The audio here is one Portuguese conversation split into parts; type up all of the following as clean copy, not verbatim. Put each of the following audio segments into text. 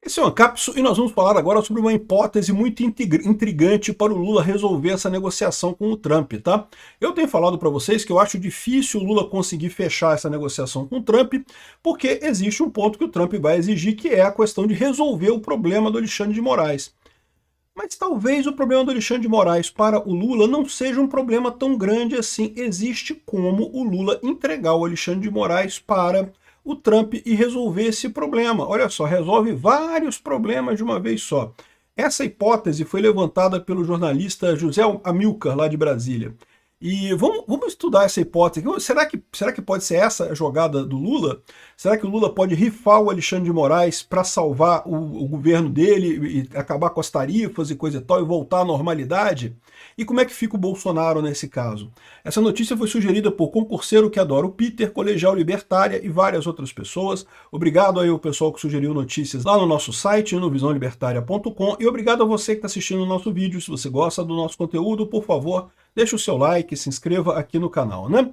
Esse é o Ancapso e nós vamos falar agora sobre uma hipótese muito intrigante para o Lula resolver essa negociação com o Trump, tá? Eu tenho falado para vocês que eu acho difícil o Lula conseguir fechar essa negociação com o Trump, porque existe um ponto que o Trump vai exigir, que é a questão de resolver o problema do Alexandre de Moraes. Mas talvez o problema do Alexandre de Moraes para o Lula não seja um problema tão grande assim. Existe como o Lula entregar o Alexandre de Moraes para o Trump e resolver esse problema. Olha só, resolve vários problemas de uma vez só. Essa hipótese foi levantada pelo jornalista José Amilcar, lá de Brasília. E vamos estudar essa hipótese. Será que pode ser essa a jogada do Lula? Será que o Lula pode rifar o Alexandre de Moraes para salvar o governo dele e acabar com as tarifas e coisa e tal e voltar à normalidade? E como é que fica o Bolsonaro nesse caso? Essa notícia foi sugerida por Concurseiro que Adora o Peter, Colegial Libertária e várias outras pessoas. Obrigado aí ao pessoal que sugeriu notícias lá no nosso site, no visãolibertaria.com, e obrigado a você que está assistindo o nosso vídeo. Se você gosta do nosso conteúdo, por favor, deixe o seu like, se inscreva aqui no canal, né?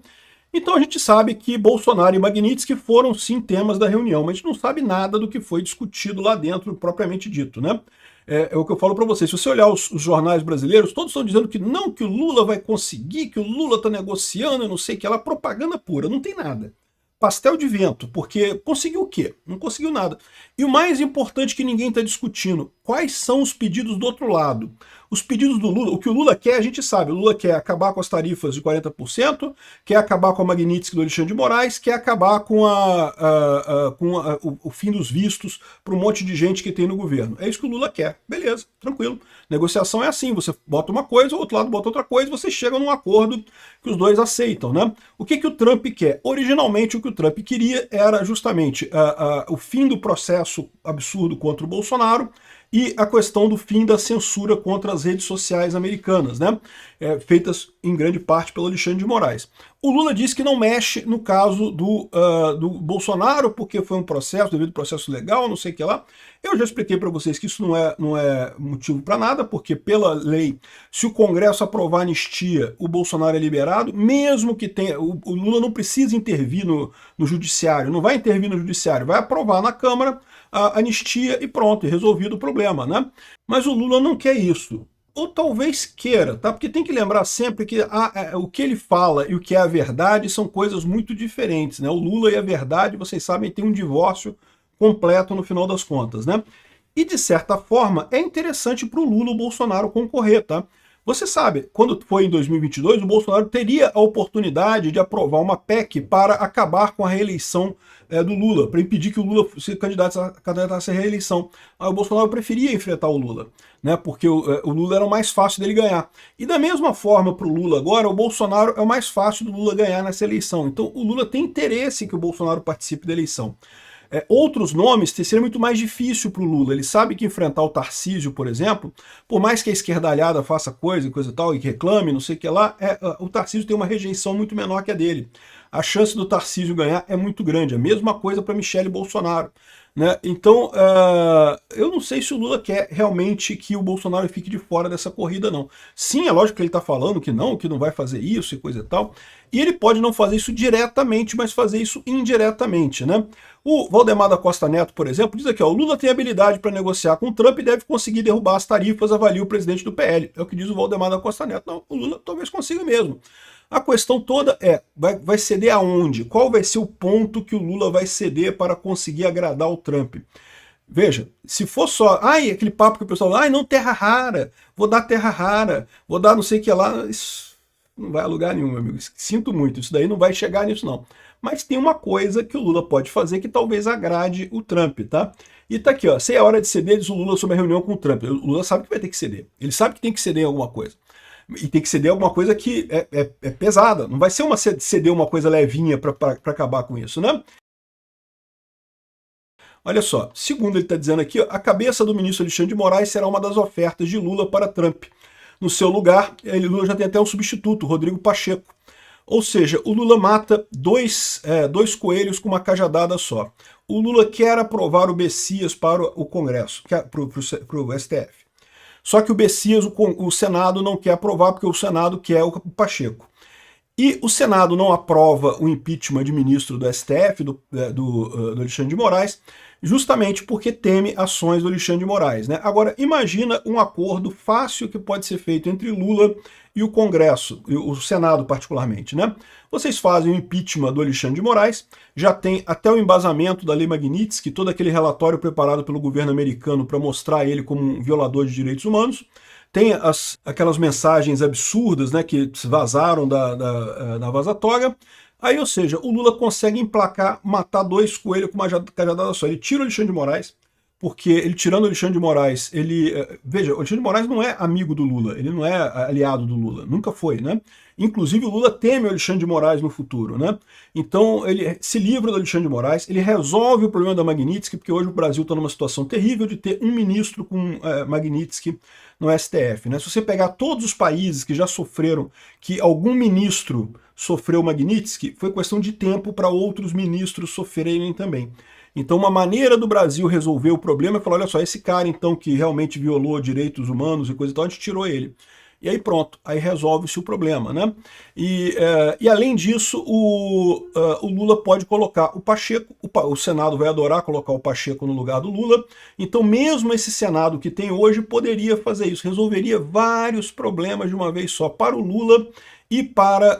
Então a gente sabe que Bolsonaro e Magnitsky foram sim temas da reunião, mas a gente não sabe nada do que foi discutido lá dentro, propriamente dito, né? É o que eu falo para vocês, se você olhar os jornais brasileiros, todos estão dizendo que não, que o Lula vai conseguir, que o Lula está negociando, eu não sei o que lá, propaganda pura, não tem nada. Pastel de vento, porque conseguiu o quê? Não conseguiu nada. E o mais importante que ninguém está discutindo, quais são os pedidos do outro lado? Os pedidos do Lula, o que o Lula quer, a gente sabe, o Lula quer acabar com as tarifas de 40%, quer acabar com a Magnitsky do Alexandre de Moraes, quer acabar com o fim dos vistos para um monte de gente que tem no governo. É isso que o Lula quer. Beleza, tranquilo. Negociação é assim, você bota uma coisa, o outro lado bota outra coisa, você chega num acordo que os dois aceitam, né? O que o Trump quer? Originalmente o que o Trump queria era justamente o fim do processo absurdo contra o Bolsonaro e a questão do fim da censura contra as redes sociais americanas, né? Feitas em grande parte pelo Alexandre de Moraes. O Lula disse que não mexe no caso do Bolsonaro, porque foi um processo, devido ao processo legal, não sei o que lá. Eu já expliquei para vocês que isso não é motivo para nada, porque pela lei, se o Congresso aprovar anistia, o Bolsonaro é liberado, mesmo que tenha... O Lula não precisa intervir no judiciário, não vai intervir no judiciário, vai aprovar na Câmara a anistia e pronto, e resolvido o problema, né? Mas o Lula não quer isso. Ou talvez queira, tá? Porque tem que lembrar sempre que o que ele fala e o que é a verdade são coisas muito diferentes, né? O Lula e a verdade, vocês sabem, tem um divórcio completo no final das contas, né? E de certa forma é interessante para o Lula o Bolsonaro concorrer, tá? Você sabe, quando foi em 2022, o Bolsonaro teria a oportunidade de aprovar uma PEC para acabar com a reeleição do Lula, para impedir que o Lula se candidatasse à reeleição. Aí o Bolsonaro preferia enfrentar o Lula, né, porque o Lula era o mais fácil dele ganhar. E da mesma forma para o Lula agora, o Bolsonaro é o mais fácil do Lula ganhar nessa eleição. Então o Lula tem interesse que o Bolsonaro participe da eleição. Outros nomes seria muito mais difícil para o Lula. Ele sabe que enfrentar o Tarcísio, por exemplo, por mais que a esquerdalhada faça coisa e tal, e reclame, não sei o que lá, o Tarcísio tem uma rejeição muito menor que a dele. A chance do Tarcísio ganhar é muito grande. A mesma coisa para Michele Bolsonaro, né? Então, eu não sei se o Lula quer realmente que o Bolsonaro fique de fora dessa corrida, não. Sim, é lógico que ele está falando que não vai fazer isso e coisa e tal. E ele pode não fazer isso diretamente, mas fazer isso indiretamente, né? O Valdemar da Costa Neto, por exemplo, diz aqui, ó, o Lula tem habilidade para negociar com o Trump e deve conseguir derrubar as tarifas, avalia o presidente do PL. É o que diz o Valdemar da Costa Neto. Não, o Lula talvez consiga mesmo. A questão toda vai ceder aonde? Qual vai ser o ponto que o Lula vai ceder para conseguir agradar o Trump? Veja, se for só, aquele papo que o pessoal fala, não, terra rara, vou dar não sei o que lá, isso não vai a lugar nenhum, meu amigo. Sinto muito, isso daí não vai chegar nisso, não. Mas tem uma coisa que o Lula pode fazer que talvez agrade o Trump, tá? E tá aqui, ó, se é hora de ceder, diz o Lula sobre a reunião com o Trump. O Lula sabe que vai ter que ceder. Ele sabe que tem que ceder em alguma coisa. E tem que ceder alguma coisa que é pesada. Não vai ser ceder uma coisa levinha para acabar com isso, né? Olha só, segundo ele está dizendo aqui, ó, a cabeça do ministro Alexandre de Moraes será uma das ofertas de Lula para Trump. No seu lugar, Lula já tem até um substituto, Rodrigo Pacheco. Ou seja, o Lula mata dois coelhos com uma cajadada só. O Lula quer aprovar o Bessias para o Congresso, para o STF. Só que o Bessias, o Senado não quer aprovar, porque o Senado quer o Pacheco. E o Senado não aprova o impeachment de ministro do STF, do Alexandre de Moraes, justamente porque teme ações do Alexandre de Moraes, né? Agora, imagina um acordo fácil que pode ser feito entre Lula e o Congresso, e o Senado particularmente, né? Vocês fazem o impeachment do Alexandre de Moraes, já tem até o embasamento da Lei Magnitsky, todo aquele relatório preparado pelo governo americano para mostrar ele como um violador de direitos humanos, tem aquelas mensagens absurdas, né, que vazaram da vazatória. Aí, ou seja, o Lula consegue emplacar, matar dois coelhos com uma cajadada só. Ele tira o Alexandre de Moraes, porque ele tirando o Alexandre de Moraes, veja, o Alexandre de Moraes não é amigo do Lula, ele não é aliado do Lula, nunca foi, né? Inclusive o Lula teme o Alexandre de Moraes no futuro, né? Então ele se livra do Alexandre de Moraes, ele resolve o problema da Magnitsky, porque hoje o Brasil está numa situação terrível de ter um ministro com Magnitsky no STF, né? Se você pegar todos os países que já sofreram, que algum ministro sofreu Magnitsky, foi questão de tempo para outros ministros sofrerem também. Então uma maneira do Brasil resolver o problema é falar, olha só, esse cara então que realmente violou direitos humanos e coisa e tal, a gente tirou ele. E aí pronto, aí resolve-se o problema, né? E além disso, o Lula pode colocar o Pacheco, o Senado vai adorar colocar o Pacheco no lugar do Lula, então mesmo esse Senado que tem hoje poderia fazer isso, resolveria vários problemas de uma vez só, para o Lula e para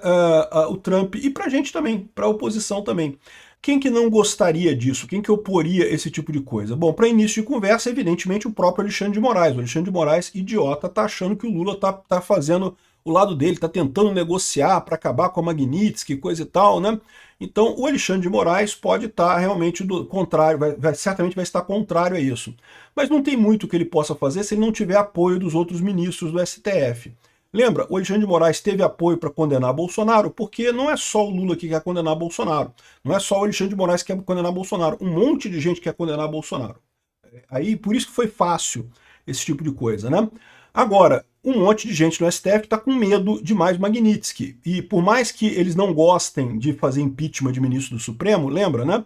o Trump, e para a gente também, para a oposição também. Quem que não gostaria disso? Quem que oporia esse tipo de coisa? Bom, para início de conversa, evidentemente, o próprio Alexandre de Moraes. O Alexandre de Moraes, idiota, tá achando que o Lula tá fazendo o lado dele, tá tentando negociar para acabar com a Magnitsky, coisa e tal, né? Então, o Alexandre de Moraes pode estar realmente do contrário, certamente vai estar contrário a isso. Mas não tem muito que ele possa fazer se ele não tiver apoio dos outros ministros do STF. Lembra, o Alexandre de Moraes teve apoio para condenar Bolsonaro, porque não é só o Lula que quer condenar Bolsonaro, não é só o Alexandre de Moraes que quer condenar Bolsonaro, um monte de gente quer condenar Bolsonaro. Aí, por isso que foi fácil esse tipo de coisa, né? Agora, um monte de gente no STF está com medo de mais Magnitsky, e por mais que eles não gostem de fazer impeachment de ministro do Supremo, lembra, né?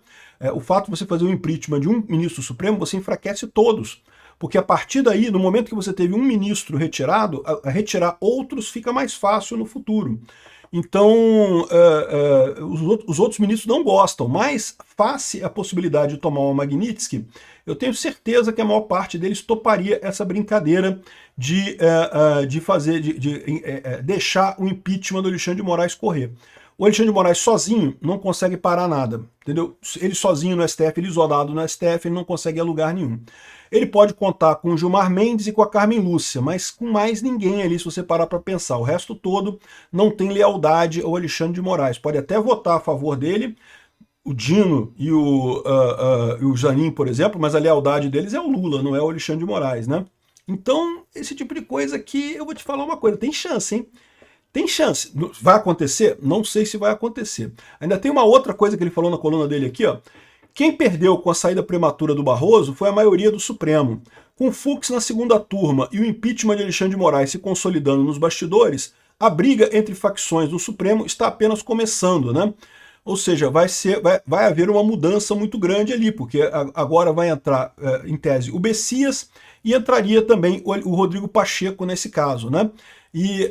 O fato de você fazer o impeachment de um ministro do Supremo, você enfraquece todos. Porque a partir daí, no momento que você teve um ministro retirado, retirar outros fica mais fácil no futuro. Então, os outros ministros não gostam, mas face a possibilidade de tomar uma Magnitsky, eu tenho certeza que a maior parte deles toparia essa brincadeira de deixar o impeachment do Alexandre de Moraes correr. O Alexandre de Moraes sozinho não consegue parar nada, entendeu? Ele sozinho no STF, ele isolado no STF, ele não consegue ir a lugar nenhum. Ele pode contar com o Gilmar Mendes e com a Carmen Lúcia, mas com mais ninguém ali, se você parar para pensar. O resto todo não tem lealdade ao Alexandre de Moraes. Pode até votar a favor dele, o Dino e o Zanin, por exemplo, mas a lealdade deles é o Lula, não é o Alexandre de Moraes, né? Então, esse tipo de coisa aqui, eu vou te falar uma coisa, tem chance, hein? Tem chance. Vai acontecer? Não sei se vai acontecer. Ainda tem uma outra coisa que ele falou na coluna dele aqui, ó. Quem perdeu com a saída prematura do Barroso foi a maioria do Supremo. Com Fux na segunda turma e o impeachment de Alexandre de Moraes se consolidando nos bastidores, a briga entre facções do Supremo está apenas começando, né? Ou seja, vai haver uma mudança muito grande ali, porque agora vai entrar, em tese, o Bessias e entraria também o Rodrigo Pacheco nesse caso, né? E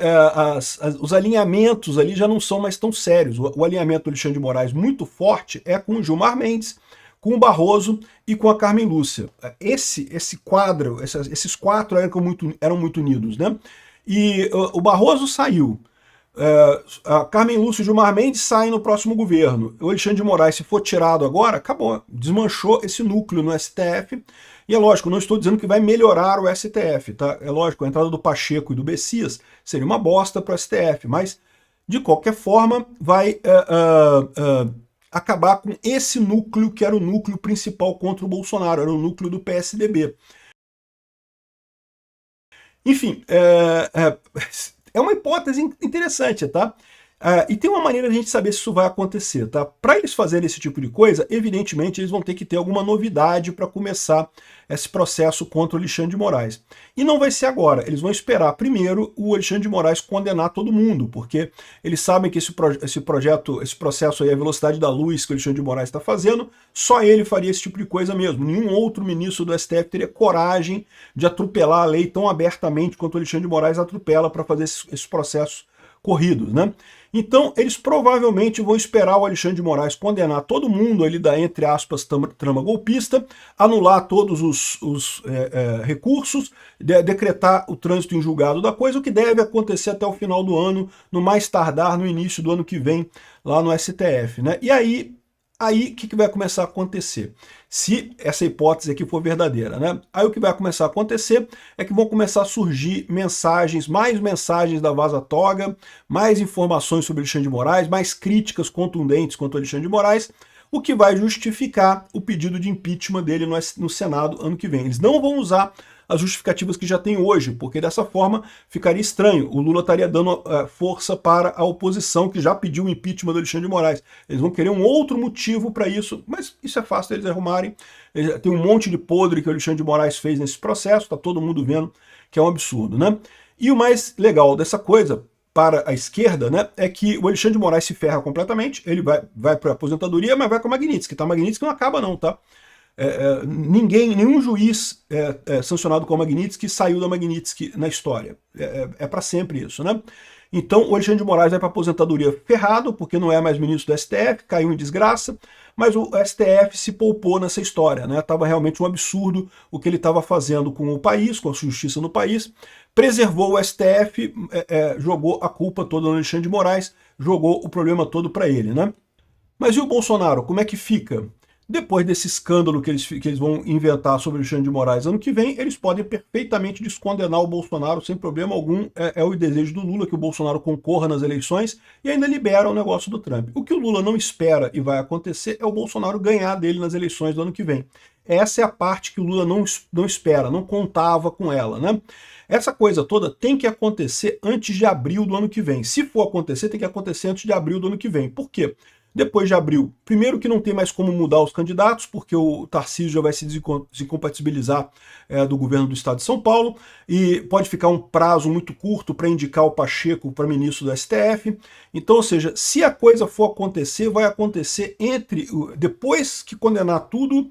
os alinhamentos ali já não são mais tão sérios. O alinhamento do Alexandre de Moraes muito forte é com o Gilmar Mendes, com o Barroso e com a Carmen Lúcia. Esse quadro, esses quatro eram muito unidos, né? E o Barroso saiu. A Carmen Lúcia e o Gilmar Mendes saem no próximo governo. O Alexandre de Moraes, se for tirado agora, acabou. Desmanchou esse núcleo no STF. E é lógico, não estou dizendo que vai melhorar o STF, tá? É lógico, a entrada do Pacheco e do Bessias seria uma bosta para o STF, mas, de qualquer forma, vai acabar com esse núcleo que era o núcleo principal contra o Bolsonaro, era o núcleo do PSDB. Enfim, é uma hipótese interessante, tá? E tem uma maneira de a gente saber se isso vai acontecer, tá? Para eles fazerem esse tipo de coisa, evidentemente eles vão ter que ter alguma novidade para começar esse processo contra o Alexandre de Moraes. E não vai ser agora, eles vão esperar primeiro o Alexandre de Moraes condenar todo mundo, porque eles sabem que esse processo aí, a velocidade da luz que o Alexandre de Moraes está fazendo, só ele faria esse tipo de coisa mesmo. Nenhum outro ministro do STF teria coragem de atropelar a lei tão abertamente quanto o Alexandre de Moraes atropela para fazer esses processos corridos, né? Então, eles provavelmente vão esperar o Alexandre de Moraes condenar todo mundo ali da, entre aspas, trama golpista, anular todos os recursos, decretar o trânsito em julgado da coisa, o que deve acontecer até o final do ano, no mais tardar no início do ano que vem, lá no STF, né? E aí o que vai começar a acontecer? Se essa hipótese aqui for verdadeira, né? Aí o que vai começar a acontecer é que vão começar a surgir mensagens, mais mensagens da Vaza Toga, mais informações sobre Alexandre de Moraes, mais críticas contundentes contra o Alexandre de Moraes, o que vai justificar o pedido de impeachment dele no Senado ano que vem. Eles não vão usar as justificativas que já tem hoje, porque dessa forma ficaria estranho. O Lula estaria dando força para a oposição, que já pediu o impeachment do Alexandre de Moraes. Eles vão querer um outro motivo para isso, mas isso é fácil eles arrumarem. Tem um monte de podre que o Alexandre de Moraes fez nesse processo, está todo mundo vendo que é um absurdo, né? E o mais legal dessa coisa, para a esquerda, né, é que o Alexandre de Moraes se ferra completamente, ele vai para a aposentadoria, mas vai com a Magnitsky, tá? A Magnitsky não acaba não, tá? Nenhum juiz sancionado com a Magnitsky saiu da Magnitsky na história. É para sempre isso, né? Então o Alexandre de Moraes vai para a aposentadoria ferrado, porque não é mais ministro do STF, caiu em desgraça, mas o STF se poupou nessa história, né? Tava realmente um absurdo o que ele estava fazendo com o país, com a justiça no país, preservou o STF, jogou a culpa toda no Alexandre de Moraes, jogou o problema todo para ele, né? Mas e o Bolsonaro, como é que fica? Depois desse escândalo que eles vão inventar sobre o Alexandre de Moraes ano que vem, eles podem perfeitamente descondenar o Bolsonaro sem problema algum. É o desejo do Lula que o Bolsonaro concorra nas eleições e ainda libera o negócio do Trump. O que o Lula não espera e vai acontecer é o Bolsonaro ganhar dele nas eleições do ano que vem. Essa é a parte que o Lula não espera, não contava com ela, né? Essa coisa toda tem que acontecer antes de abril do ano que vem. Se for acontecer, tem que acontecer antes de abril do ano que vem. Por quê? Depois de abril, primeiro que não tem mais como mudar os candidatos, porque o Tarcísio já vai se desincompatibilizar do governo do estado de São Paulo, e pode ficar um prazo muito curto para indicar o Pacheco para ministro do STF. Então, ou seja, se a coisa for acontecer, vai acontecer depois que condenar tudo,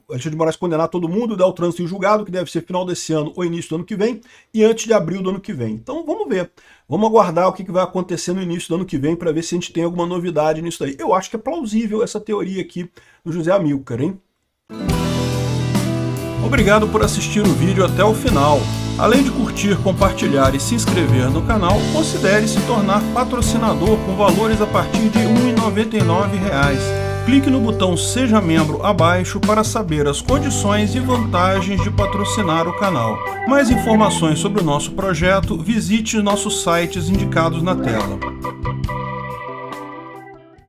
Alexandre de Moraes condenar todo mundo, dar o trânsito em julgado, que deve ser final desse ano ou início do ano que vem, e antes de abril do ano que vem. Então vamos ver. Vamos aguardar o que vai acontecer no início do ano que vem para ver se a gente tem alguma novidade nisso daí. Eu acho que é plausível essa teoria aqui do José Amilcar, hein? Obrigado por assistir o vídeo até o final. Além de curtir, compartilhar e se inscrever no canal, considere se tornar patrocinador com valores a partir de R$ 1,99. Clique no botão Seja Membro abaixo para saber as condições e vantagens de patrocinar o canal. Mais informações sobre o nosso projeto, visite nossos sites indicados na tela.